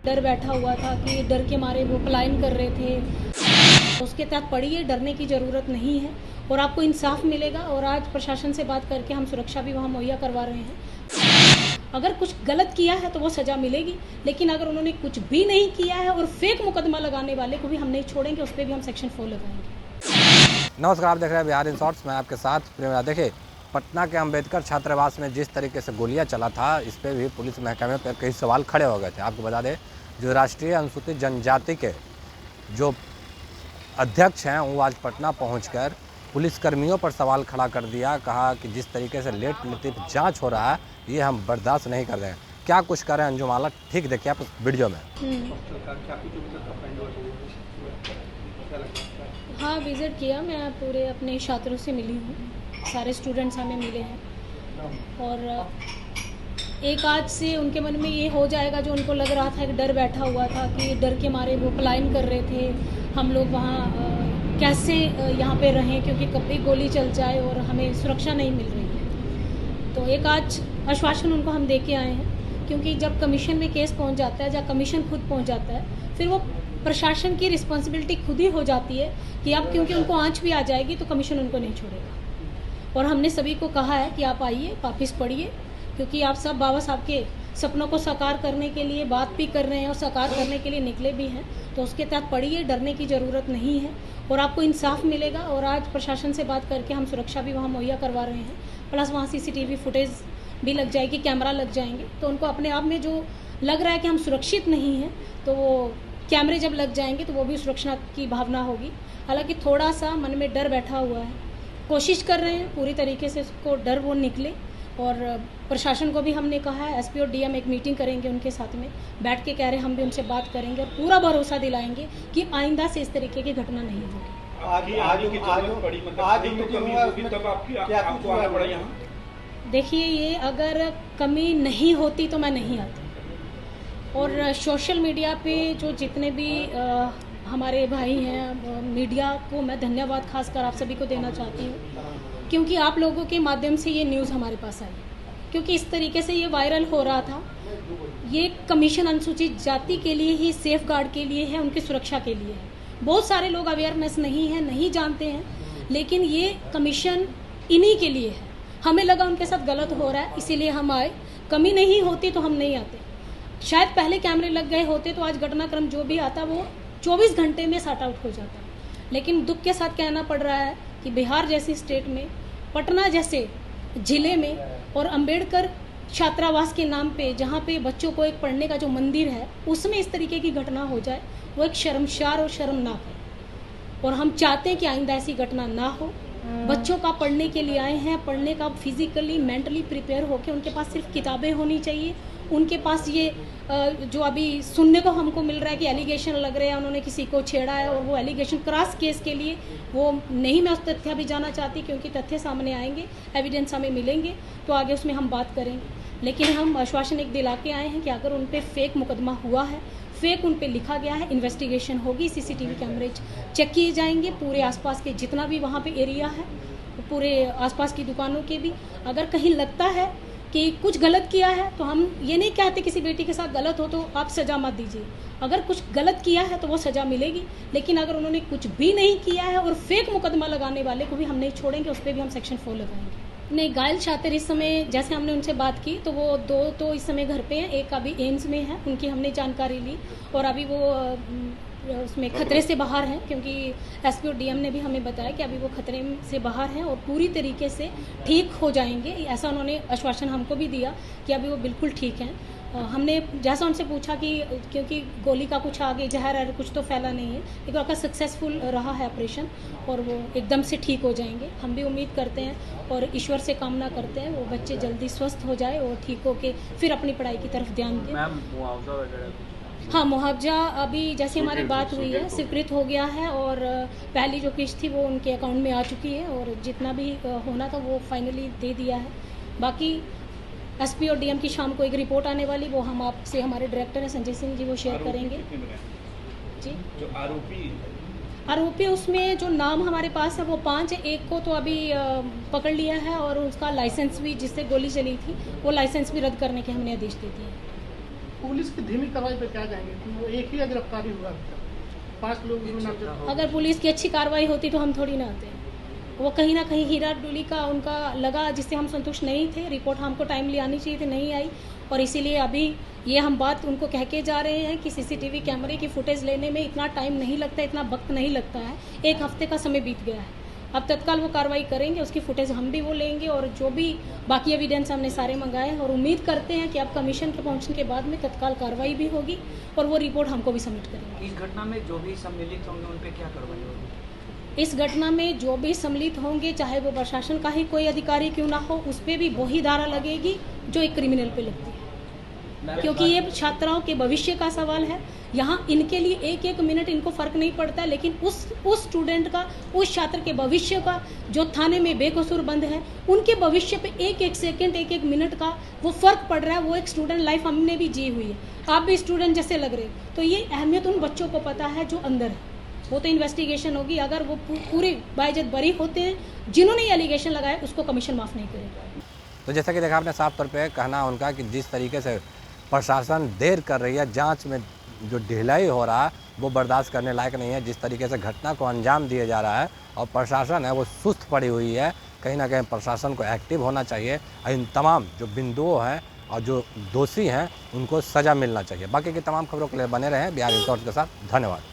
डर बैठा हुआ था कि डर के मारे वो पलायन कर रहे थे। उसके तहत पढ़िए, डरने की ज़रूरत नहीं है और आपको इंसाफ मिलेगा। और आज प्रशासन से बात करके हम सुरक्षा भी वहाँ मुहैया करवा रहे हैं। अगर कुछ गलत किया है तो वो सज़ा मिलेगी, लेकिन अगर उन्होंने कुछ भी नहीं किया है और फेक मुकदमा लगाने वाले को भी हम नहीं छोड़ेंगे, उस पर भी हम सेक्शन 4 लगाएंगे। नमस्कार, आप देख रहे हैं बिहार इन शॉर्ट्स। मैं आपके साथ प्रेम। देखिए, पटना के अंबेडकर छात्रावास में जिस तरीके से गोलियां चला था, इस पर भी पुलिस महकमे पर कई सवाल खड़े हो गए थे। आपको बता दें, जो राष्ट्रीय अनुसूचित जनजाति के जो अध्यक्ष हैं, वो आज पटना पहुंचकर पुलिसकर्मियों पर सवाल खड़ा कर दिया। कहा कि जिस तरीके से लेट जांच हो रहा है, ये हम बर्दाश्त नहीं कर रहे हैं। क्या कुछ करें अंजुम आला, ठीक देखिए आप वीडियो में। हाँ, विज़िट किया। मैं पूरे अपने छात्रों से मिली हूँ, सारे स्टूडेंट्स हमें मिले हैं और एक आज से उनके मन में ये हो जाएगा जो उनको लग रहा था कि डर बैठा हुआ था कि डर के मारे वो पलायन कर रहे थे। हम लोग वहाँ कैसे यहाँ पे रहें, क्योंकि कभी गोली चल जाए और हमें सुरक्षा नहीं मिल रही है। तो एक आज आश्वासन उनको हम दे के आए हैं, क्योंकि जब कमीशन में केस पहुँच जाता है, जब कमीशन खुद पहुँच जाता है, फिर वो प्रशासन की रिस्पॉन्सिबिलिटी खुद ही हो जाती है कि अब क्योंकि उनको आँच भी आ जाएगी तो कमीशन उनको नहीं छोड़ेगा। और हमने सभी को कहा है कि आप आइए, वापिस पढ़िए, क्योंकि आप सब बाबा साहब के सपनों को साकार करने के लिए बात भी कर रहे हैं और साकार करने के लिए निकले भी हैं। तो उसके तहत पढ़िए, डरने की ज़रूरत नहीं है और आपको इंसाफ मिलेगा। और आज प्रशासन से बात करके हम सुरक्षा भी वहाँ मुहैया करवा रहे हैं, प्लस वहाँ CCTV फुटेज भी लग जाएगी, कैमरा लग जाएंगे। तो उनको अपने आप में जो लग रहा है कि हम सुरक्षित नहीं हैं, तो वो कैमरे जब लग जाएंगे तो वो भी सुरक्षा की भावना होगी। हालांकि थोड़ा सा मन में डर बैठा हुआ है, कोशिश कर रहे हैं पूरी तरीके से उसको डर वो निकले। और प्रशासन को भी हमने कहा है, SP और DM एक मीटिंग करेंगे उनके साथ में बैठ के, कह रहे हम भी उनसे बात करेंगे और पूरा भरोसा दिलाएंगे कि आइंदा से इस तरीके की घटना नहीं होगी। देखिए, ये अगर कमी नहीं होती तो मैं नहीं आती। और सोशल मीडिया पे जो जितने भी हमारे भाई हैं, मीडिया को मैं धन्यवाद खासकर आप सभी को देना चाहती हूँ, क्योंकि आप लोगों के माध्यम से ये न्यूज़ हमारे पास आई। क्योंकि इस तरीके से ये वायरल हो रहा था, ये कमीशन अनुसूचित जाति के लिए ही, सेफ गार्ड के लिए है, उनकी सुरक्षा के लिए है। बहुत सारे लोग अवेयरनेस नहीं है, नहीं जानते हैं, लेकिन ये कमीशन इन्हीं के लिए है। हमें लगा उनके साथ गलत हो रहा है, इसीलिए हम आए। कमी नहीं होती तो हम नहीं आते। शायद पहले कैमरे लग गए होते तो आज घटनाक्रम जो भी आता वो 24 घंटे में सॉर्ट आउट हो जाता। लेकिन दुख के साथ कहना पड़ रहा है कि बिहार जैसी स्टेट में, पटना जैसे ज़िले में और अंबेडकर छात्रावास के नाम पे, जहाँ पे बच्चों को एक पढ़ने का जो मंदिर है, उसमें इस तरीके की घटना हो जाए, वो एक शर्मसार और शर्मनाक है। और हम चाहते हैं कि आइंदा ऐसी घटना ना हो। बच्चों का पढ़ने के लिए आए हैं, पढ़ने का फिजिकली मेंटली प्रिपेयर होकर उनके पास सिर्फ किताबें होनी चाहिए। उनके पास ये जो अभी सुनने को हमको मिल रहा है कि एलिगेशन लग रहे हैं, उन्होंने किसी को छेड़ा है और वो एलिगेशन क्रॉस केस के लिए, वो नहीं, मैं उस तथ्य भी जाना चाहती, क्योंकि तथ्य सामने आएंगे, एविडेंस हमें मिलेंगे तो आगे उसमें हम बात करेंगे। लेकिन हम आश्वासन एक दिला के आए हैं कि अगर उन पर फेक मुकदमा हुआ है, फेक उन पे लिखा गया है, इन्वेस्टिगेशन होगी, CCTV कैमरे चेक किए जाएंगे, पूरे आसपास के जितना भी वहाँ पे एरिया है, पूरे आसपास की दुकानों के भी। अगर कहीं लगता है कि कुछ गलत किया है, तो हम ये नहीं कहते किसी बेटी के साथ गलत हो तो आप सज़ा मत दीजिए। अगर कुछ गलत किया है तो वो सज़ा मिलेगी, लेकिन अगर उन्होंने कुछ भी नहीं किया है और फेक मुकदमा लगाने वाले को भी हम नहीं छोड़ेंगे, उस पर भी हम सेक्शन 4 लगाएंगे। नहीं, घायल छात्र इस समय, जैसे हमने उनसे बात की तो वो 2 तो इस समय घर पे हैं, एक अभी एम्स में है, उनकी हमने जानकारी ली और अभी वो उसमें खतरे से बाहर हैं, क्योंकि SP और DM ने भी हमें बताया कि अभी वो खतरे से बाहर हैं और पूरी तरीके से ठीक हो जाएंगे। ऐसा उन्होंने आश्वासन हमको भी दिया कि अभी वो बिल्कुल ठीक हैं। हमने जैसा उनसे पूछा कि क्योंकि गोली का कुछ आगे जहर है, कुछ तो फैला नहीं है, लेकिन आपका सक्सेसफुल रहा है ऑपरेशन और वो एकदम से ठीक हो जाएंगे। हम भी उम्मीद करते हैं और ईश्वर से कामना करते हैं वो बच्चे जल्दी स्वस्थ हो जाए और ठीक हो के फिर अपनी पढ़ाई की तरफ ध्यान दें। हाँ, मुआवजा अभी जैसे हमारी बात हुई है, स्वीकृत हो गया है और पहली जो किस्त थी वो उनके अकाउंट में आ चुकी है और जितना भी होना था वो फाइनली दे दिया है। बाकी SP और DM की शाम को एक रिपोर्ट आने वाली, वो हम आपसे, हमारे डायरेक्टर हैं संजय सिंह जी, वो शेयर करेंगे। जी, जो आरोपी उसमें जो नाम हमारे पास है वो 5 है। एक को तो अभी पकड़ लिया है और उसका लाइसेंस भी, जिससे गोली चली थी, वो लाइसेंस भी रद्द करने के हमने आदेश दे दिए। पुलिस की धीमी कार्रवाई पर क्या कहेंगे कि वो एक ही गिरफ्तारी हुआ अभी तक, 5 लोग उसमें नामजद। अगर पुलिस की अच्छी कार्रवाई होती तो हम थोड़ी ना आते। वो कहीं ना कहीं हीरा डोली का उनका लगा, जिससे हम संतुष्ट नहीं थे। रिपोर्ट हमको टाइमली आनी चाहिए थी, नहीं आई, और इसीलिए अभी ये हम बात उनको कह के जा रहे हैं कि सीसीटीवी कैमरे की फुटेज लेने में इतना टाइम नहीं लगता, इतना वक्त नहीं लगता है। 1 हफ्ते का समय बीत गया है। अब तत्काल वो कार्रवाई करेंगे, उसकी फुटेज हम भी वो लेंगे, और जो भी बाकी एविडेंस हमने सारे मंगाए हैं, और उम्मीद करते हैं कि अब कमीशन के पहुंचने के बाद में तत्काल कार्रवाई भी होगी और वो रिपोर्ट हमको भी सबमिट करेंगे। इस घटना में जो भी सम्मिलित होंगे उन पर क्या कार्रवाई होगी? इस घटना में जो भी सम्मिलित होंगे, चाहे वो प्रशासन का ही कोई अधिकारी क्यों ना हो, उस पर भी वही धारा लगेगी जो एक क्रिमिनल पे लगती है, क्योंकि ये छात्राओं के भविष्य का सवाल है। यहाँ इनके लिए 1-1 मिनट इनको फर्क नहीं पड़ता, लेकिन उस स्टूडेंट का, उस छात्र के भविष्य का, जो थाने में बेकसूर बंद है, उनके भविष्य पे 1-1 सेकंड, 1-1 मिनट का वो फर्क पड़ रहा है। वो एक स्टूडेंट लाइफ हमने भी जी हुई है, आप भी स्टूडेंट जैसे लग रहे हो, तो ये अहमियत उन बच्चों को पता है जो अंदर है। वो तो इन्वेस्टिगेशन होगी, अगर वो पूरी बाइज्जत बरी होते हैं, जिन्होंने ये एलिगेशन लगाया उसको कमीशन माफ़ नहीं करेगा। तो जैसा कि देखा आपने, साफ तौर पे कहना उनका कि जिस तरीके से प्रशासन देर कर रही है, जांच में जो ढिलाई हो रहा है वो बर्दाश्त करने लायक नहीं है। जिस तरीके से घटना को अंजाम दिया जा रहा है और प्रशासन है वो सुस्त पड़ी हुई है, कहीं ना कहीं प्रशासन को एक्टिव होना चाहिए। इन तमाम जो बिंदुओं हैं और जो दोषी हैं उनको सज़ा मिलना चाहिए। बाकी की तमाम खबरों के लिए बने रहें बिहार रिपोर्ट के साथ। धन्यवाद।